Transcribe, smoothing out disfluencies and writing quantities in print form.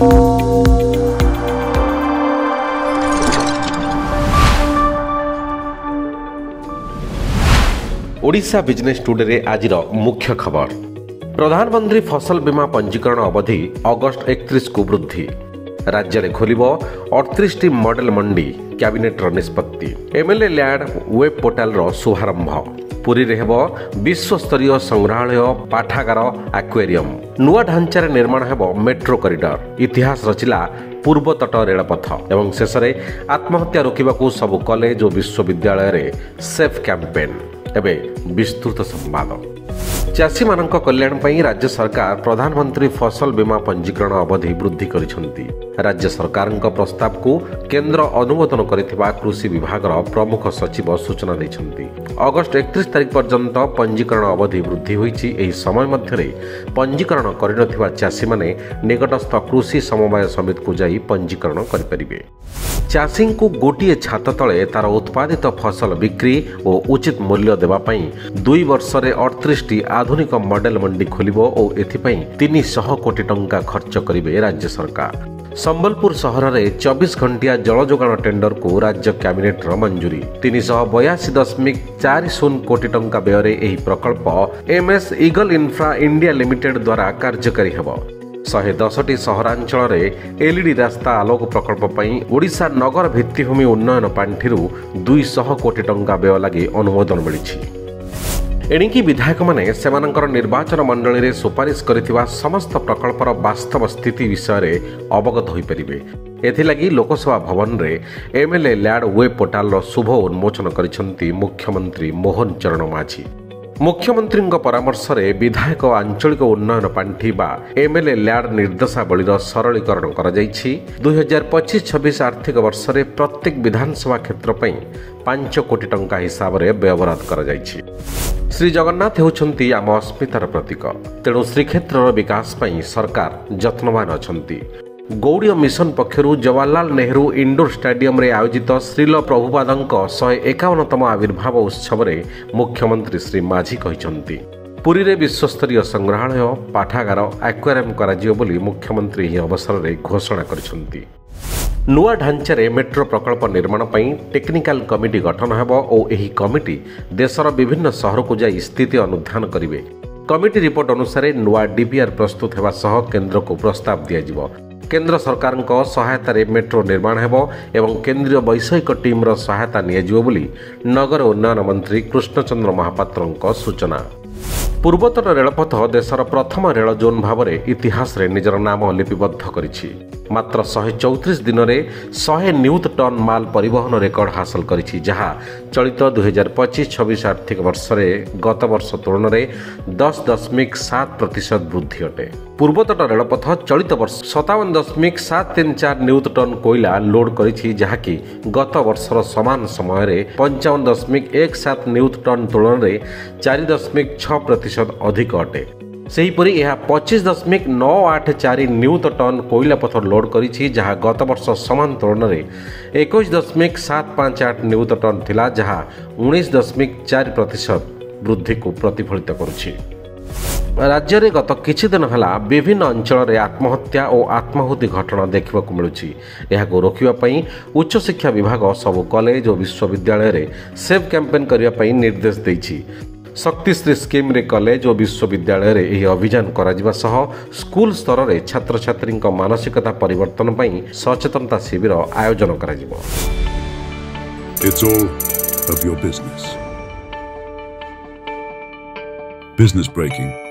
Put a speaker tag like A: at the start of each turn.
A: Odisha business today आज मुख्य खबर। प्रधानमंत्री फसल बीमा पंजीकरण अवधि अगस्ट 31 को वृद्धि। राज्य में खोल 38 मॉडल मंडी। कैबिनेट निष्पत्ति। एमएलए लैंड वेब पोर्टाल शुभारंभ। पुरी रे हेबो विश्वस्तरीय संग्रहालय पाठागार एक्वेरियम। नुआ ढांचार निर्माण हेबो मेट्रो कॉरिडोर। इतिहास रचिला पूर्वतट रेलपथ एवं शेष में आत्महत्या रोकने सबु कॉलेज और विश्वविद्यालय रे सेफ कैंपेन। एबे विस्तृत संवाद। चाषी मानक कल्याण पई राज्य सरकार प्रधानमंत्री फसल बीमा पंजीकरण अवधि वृद्धि करिसेंती। राज्य सरकारक प्रस्ताव को केंद्र अनुमोदन करिथिबा कृषि विभाग प्रमुख सचिव सूचना दैछंती। अगस्ट 31 तारिख पर्यंत पंजीकरण अवधि वृद्धि होईछि। एही समय मध्यरे पंजीकरण करिनथिबा चाषी माने निकटस्थ कृषि समवाय समिति को जाई पंजीकरण करिपरिबे। चाषी को गोटे छात तले तार उत्पादित फसल बिक्री और उचित मूल्य देवा पई 2 वर्ष रे 38 आधुनिक मॉडल मंडी खोलिबो और एथिपई 300 कोटी टंका खर्च करिवे राज्य सरकार। संबलपुर सहर में 24 घंटिया जल जोगाण टेंडर को राज्य कैबिनेट मंजूरी। 382.40 कोटी टंका व्यय एही प्रकल्प MS eagle infra India limited द्वारा कार्यकारी हेबो। 110टी सहरांचल में एलईडी रास्ता आलोक प्रकल्प पई ओडिशा नगर भित्तिभूमि उन्नयन पांठिरु 200 कोटी टंका व्यय लगी अनुमोदन मिलिछि। एणिकी विधायक माने सेमानंकर निर्वाचन मंडली रे सुपारिश करिथिबा समस्त प्रकल्पर वास्तव स्थिति विषय रे अवगत होई परिबे। एथिलागी लोकसभा भवन रे एमएलए लैंड वेब पोर्टाल शुभ उन्मोचन करिसेंती मुख्यमंत्री मोहन चरण माझी। मुख्यमंत्री परामर्श रे विधायक आंचलिक उन्नयन पांठी बा एमएलए लैंड निर्देशावलीर सरलीकरण करा जायछि। 2025-26 आर्थिक वर्ष रे प्रत्येक विधानसभा क्षेत्र पई 5 कोटी टंका हिसाब रे व्यवहार करा जायछि। श्री जगन्नाथ होउछंती आम अस्मितार प्रतीक। तेणु श्रीक्षेत्र विकास पई सरकार यत्नवान अछंती। गौड़ीय मिशन पक्षरु जवाहरलाल नेहरू इंडोर स्टेडियम रे आयोजित श्रील प्रभुपादंक 151तम आविर्भाव उत्सव रे मुख्यमंत्री श्री माझी कहिसंती। पुरी रे विश्वस्तरीय संग्रहालय पाठागार एक्वेरियम कराजियो बोली मुख्यमंत्री ही अवसर रे घोषणा करिसंती। नुआ ढांचारे मेट्रो प्रकल्प निर्माण पई टेक्निकल कमिटी गठन हेबो और एही कमिटी देशर विभिन्न शहर को जाई स्थिति अनुधान करिवे। कमिटी रिपोर्ट अनुसार नुआ डीपीआर प्रस्तुत हेबा सह केंद्र को प्रस्ताव दिया जिवो। केंद्र सरकार सहायता रे मेट्रो निर्माण हेबो एवं केंद्रीय वैषयिक टीम रो सहायता नियाजिवो बोली नगर उन्नयन मंत्री कृष्णचंद्र महापात्रଙ୍କ सूचना। पूर्वतट रेलपथ देशर प्रथम रेल जोन भाव में इतिहास रे निजर नाम लिपिबद्ध करिछि। मात्र 134 दिन में 100 नियुत टन माल परिवहन रेकर्ड हासिल करिछि, जहाँ चलित 2025-26 आर्थिक वर्ष रे गत वर्ष तुलन में 10.7% वृद्धि अटे। पूर्वतट रेलपथ चलित वर्ष 57.734 नियुत टन कोयला लोड करिछि, जहाँकि गत वर्षर समान समय रे 55.17 नियुत टन तुलन में 4.6% अधिक अटे। सेहीपरि यह 25.984 नियुत टन कोयला पथर लोड करिछि, जहाँ गत वर्ष समान तुलन में 21.758 नियुत टन थिला, जहाँ 19.4% वृद्धि को प्रतिफलित करुछि। राज्य में गत किछि दिन हला विभिन्न अंचल में आत्महत्या और आत्माहुति घटना देखा मिलुछि। यहाको रोकिबा पई उच्च शिक्षा विभाग सबु कॉलेज और विश्वविद्यालय रे सेफ कैंपेन करिया पई निर्देश दैछि। शक्तिश्री स्कीम रे कॉलेज और विश्वविद्यालय रे एही अभियान कराजिबा सह स्कूल स्तर रे छात्र छात्री मानसिकता परिवर्तन पई सचेतनता शिविर आयोजन कराजिबो।
B: It's all of your business. Business breaking.